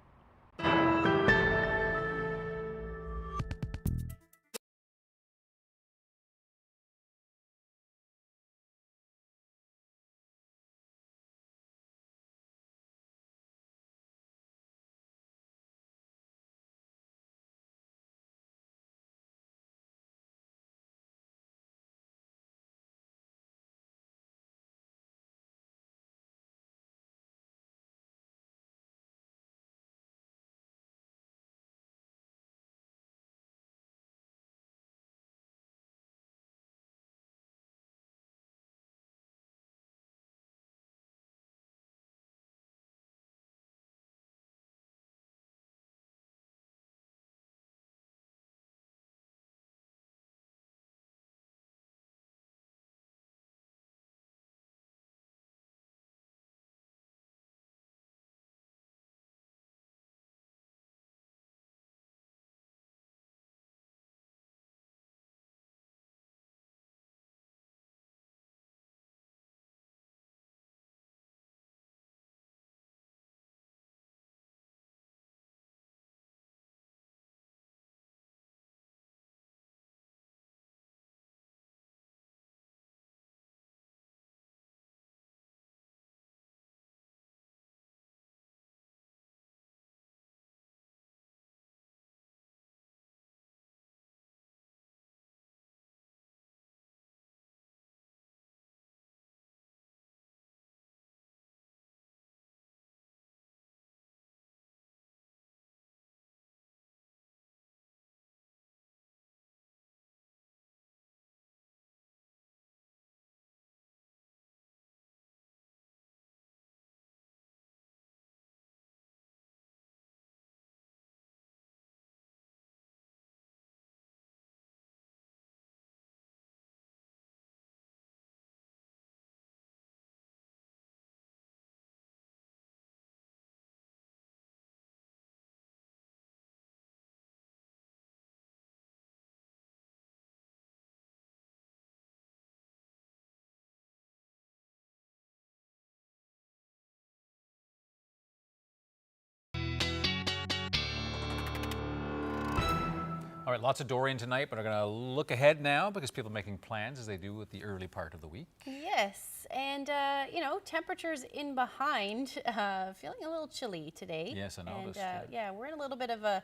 All right, lots of Dorian tonight, but we're going to look ahead now because people are making plans as they do with the early part of the week. Yes, and you know, temperatures in behind, feeling a little chilly today. Yes, I noticed. And yeah, we're in a little bit of a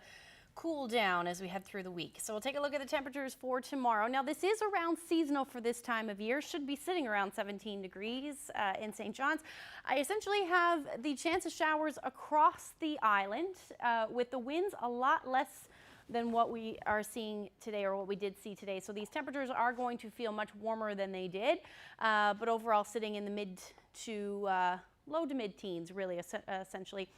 cool down as we head through the week. So we'll take a look at the temperatures for tomorrow. Now, this is around seasonal for this time of year. Should be sitting around 17 degrees in St. John's. I essentially have the chance of showers across the island with the winds a lot less than what we are seeing today, or what we did see today. So these temperatures are going to feel much warmer than they did, but overall sitting in the mid to low to mid-teens, really, essentially.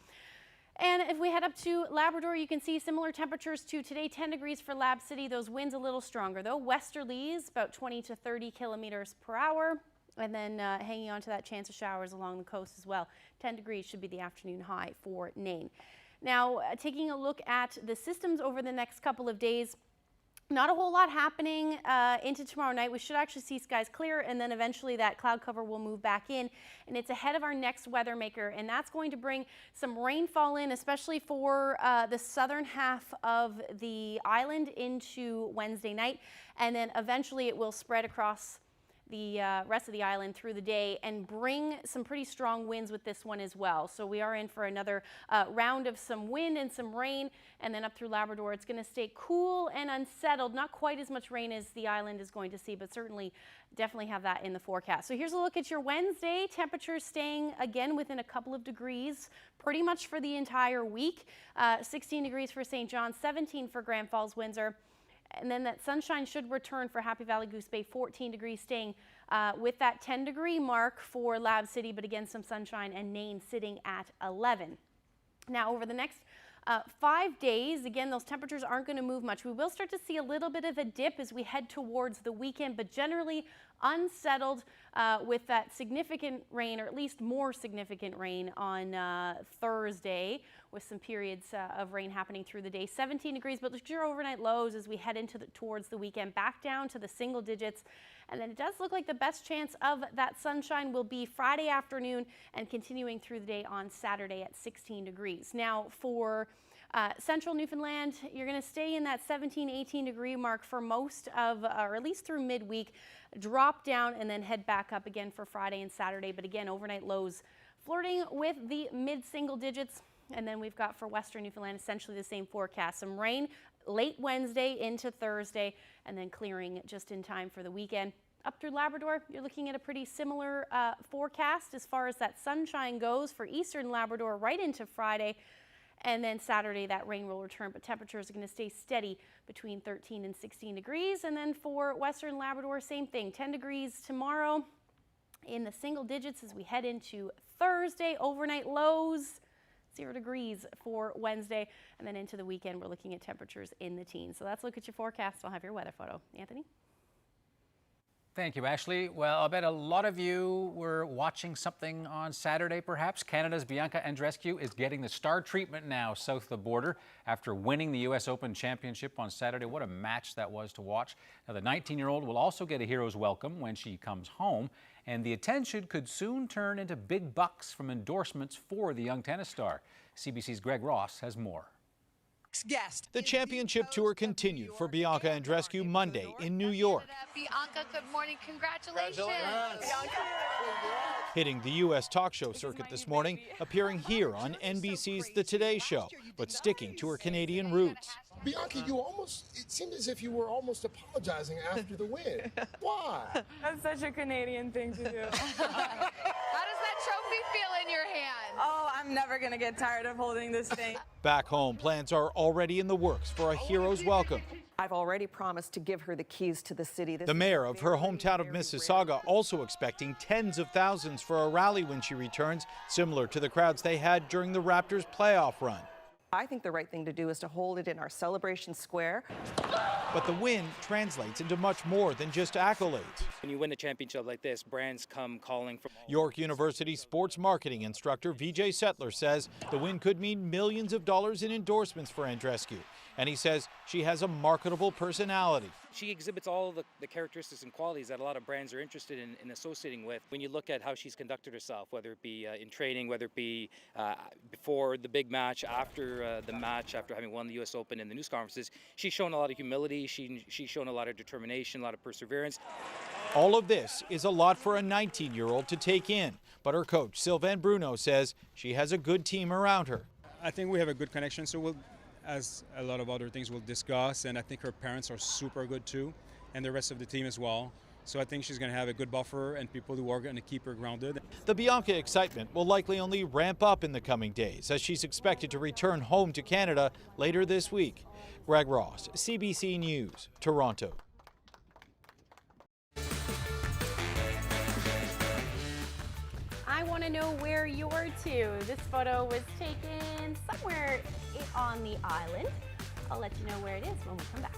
And if we head up to Labrador, you can see similar temperatures to today, 10 degrees for Lab City. Those winds a little stronger, though. Westerlies, about 20 to 30 kilometers per hour. And then hanging on to that chance of showers along the coast as well. 10 degrees should be the afternoon high for Nain. Now, taking a look at the systems over the next couple of days, not a whole lot happening into tomorrow night. We should actually see skies clear, and then eventually that cloud cover will move back in, and it's ahead of our next weather maker, and that's going to bring some rainfall in, especially for the southern half of the island into Wednesday night, and then eventually it will spread across the rest of the island through the day and bring some pretty strong winds with this one as well. So we are in for another round of some wind and some rain, and then up through Labrador it's going to stay cool and unsettled. Not quite as much rain as the island is going to see, but certainly definitely have that in the forecast. So here's a look at your Wednesday. Temperatures staying again within a couple of degrees pretty much for the entire week. 16 degrees for St. John, 17 for Grand Falls, Windsor. And then that sunshine should return for Happy Valley, Goose Bay, 14 degrees, staying with that 10-degree mark for Lab City, but again, some sunshine, and Nain sitting at 11. Now, over the next 5 days, again, those temperatures aren't going to move much. We will start to see a little bit of a dip as we head towards the weekend, but generally unsettled with that significant rain, or at least more significant rain on Thursday, with some periods of rain happening through the day. 17 degrees, but look at your overnight lows as we head into towards the weekend, back down to the single digits. And then it does look like the best chance of that sunshine will be Friday afternoon and continuing through the day on Saturday at 16 degrees. Now, for central Newfoundland, you're going to stay in that 17, 18 degree mark for most of, or at least through midweek, drop down and then head back up again for Friday and Saturday. But again, overnight lows flirting with the mid-single digits. And then we've got for western Newfoundland essentially the same forecast. Some rain late Wednesday into Thursday, and then clearing just in time for the weekend. Up through Labrador, you're looking at a pretty similar forecast as far as that sunshine goes for eastern Labrador right into Friday. And then Saturday, that rain will return, but temperatures are going to stay steady between 13 and 16 degrees. And then for western Labrador, same thing, 10 degrees tomorrow in the single digits as we head into Thursday. Overnight lows, 0 degrees for Wednesday. And then into the weekend, we're looking at temperatures in the teens. So that's a look at your forecast. I'll have your weather photo. Anthony? Thank you, Ashley. Well, I bet a lot of you were watching something on Saturday, perhaps. Canada's Bianca Andreescu is getting the star treatment now south of the border after winning the U.S. Open Championship on Saturday. What a match that was to watch. Now, the 19-year-old will also get a hero's welcome when she comes home, and the attention could soon turn into big bucks from endorsements for the young tennis star. CBC's Greg Ross has more. The championship tour continued for Bianca Andreescu Monday in New York. Bianca, good morning. Congratulations. Hitting the U.S. talk show circuit this morning, appearing here on NBC's The Today Show, but sticking to her Canadian roots. Bianca, it seemed as if you were almost apologizing after the win. Why? That's such a Canadian thing to do. How does that trophy feel in your hand? Oh, I'm never going to get tired of holding this thing. Back home, plans are already in the works for a hero's welcome. I've already promised to give her the keys to the city. The mayor of her hometown of Mississauga also expecting tens of thousands for a rally when she returns, similar to the crowds they had during the Raptors' playoff run. I think the right thing to do is to hold it in our celebration square. But the win translates into much more than just accolades. When you win a championship like this, brands come calling from York University sports marketing instructor Vijay Settler says the win could mean millions of dollars in endorsements for Andreescu. And he says she has a marketable personality. She exhibits all the characteristics and qualities that a lot of brands are interested in associating with. When you look at how she's conducted herself, whether it be in training, whether it be before the big match, after the match, after having won the U.S. Open and the news conferences, she's shown a lot of humility, she's shown a lot of determination, a lot of perseverance. All of this is a lot for a 19-year-old to take in, but her coach, Sylvain Bruno, says she has a good team around her. I think we have a good connection, so as a lot of other things we'll discuss, and I think her parents are super good too, and the rest of the team as well. So I think she's going to have a good buffer and people who are going to keep her grounded. The Bianca excitement will likely only ramp up in the coming days as she's expected to return home to Canada later this week. Greg Ross, CBC News, Toronto. I want to know where you're to. This photo was taken somewhere on the island. I'll let you know where it is when we come back.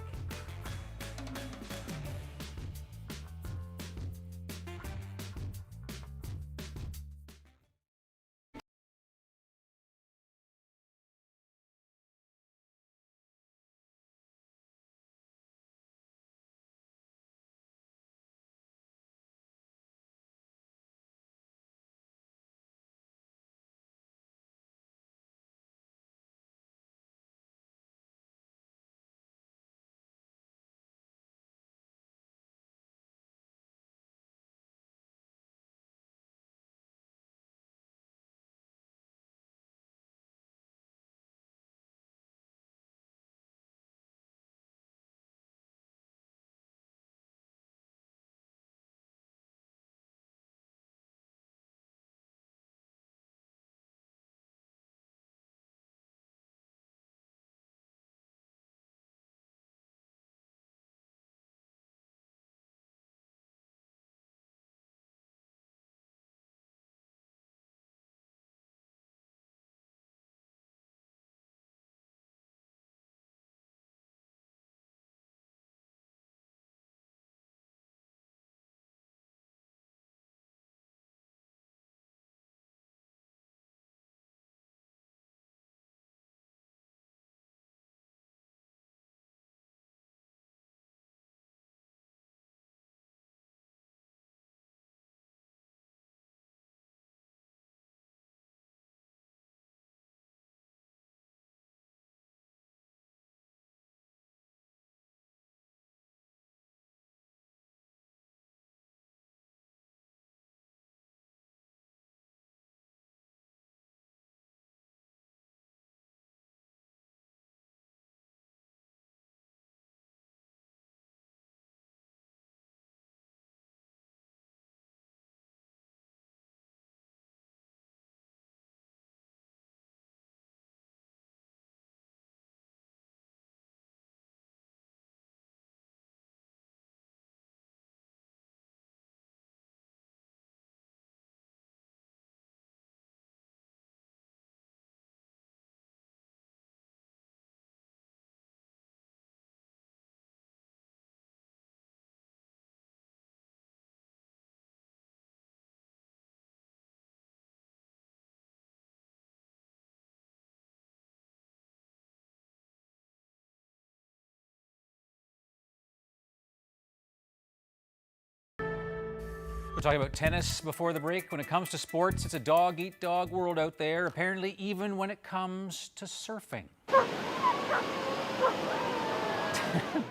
We're talking about tennis before the break. When it comes to sports, it's a dog-eat-dog world out there, apparently even when it comes to surfing.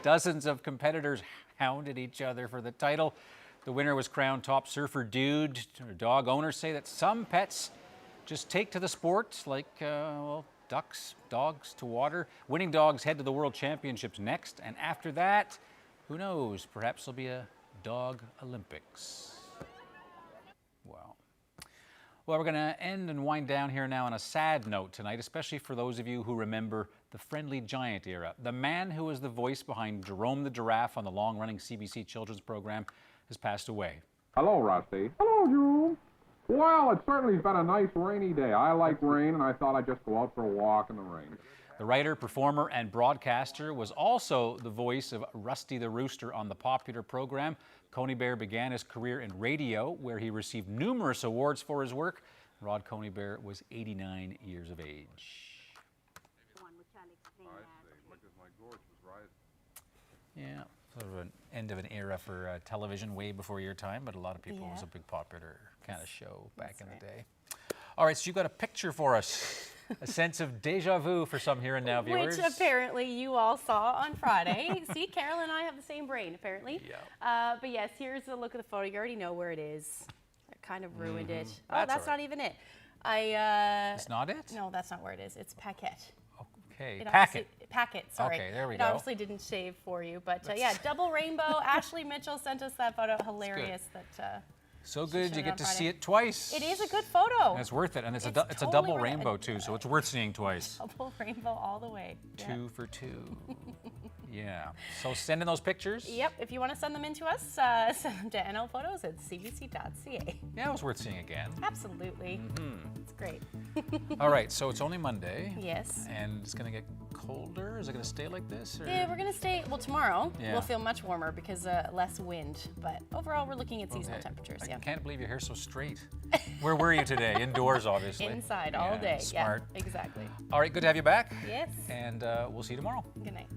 Dozens of competitors hounded each other for the title. The winner was crowned top surfer dude. Dog owners say that some pets just take to the sport, like, ducks, dogs to water. Winning dogs head to the World Championships next, and after that, who knows, perhaps there'll be a Dog Olympics. Well, we're going to end and wind down here now on a sad note tonight, especially for those of you who remember the Friendly Giant era. The man who was the voice behind Jerome the giraffe on the long-running CBC children's program has passed away. Hello, Rusty. Hello, Jerome. Well, it certainly has been a nice rainy day. I like rain, and I thought I'd just go out for a walk in the rain. The writer, performer, and broadcaster was also the voice of Rusty the Rooster on the popular program. Conybeare began his career in radio, where he received numerous awards for his work. Rod Conybeare was 89 years of age. Yeah, sort of an end of an era for television, way before your time, but a lot of people, it was a big popular kind of show back in the day. All right, so you got a picture for us. A sense of deja vu for some Here and Now viewers. Which apparently you all saw on Friday. See, Carol and I have the same brain, apparently. Yeah. But yes, here's a look at the photo. You already know where it is. I kind of ruined it. Oh, that's not even it. It's not it? No, that's not where it is. It's Paquette. Okay, Packet. Packet, sorry. Okay, there we it go. Obviously didn't save for you, but yeah, double rainbow. Ashley Mitchell sent us that photo. Hilarious that So good showed you it get on to Friday. see it twice. It is a good photo. And it's worth it, and it's a totally double worth it. rainbow too, so it's worth seeing twice. Double rainbow all the way. Yeah. 2 for 2. Yeah. So send in those pictures. Yep, if you want to send them in to us, send them to nlphotos@cbc.ca. Yeah, it was worth seeing again. Absolutely. It's great. All right, so it's only Monday. Yes. And it's going to get colder. Is it going to stay like this? Or? Yeah, we're going to stay, well, tomorrow Yeah. we'll feel much warmer because less wind, but overall we're looking at seasonal temperatures. I can't believe your hair's so straight. Where were you today? Indoors, obviously. Inside all day. Smart. Yeah, exactly. All right, good to have you back. Yes. And we'll see you tomorrow. Good night.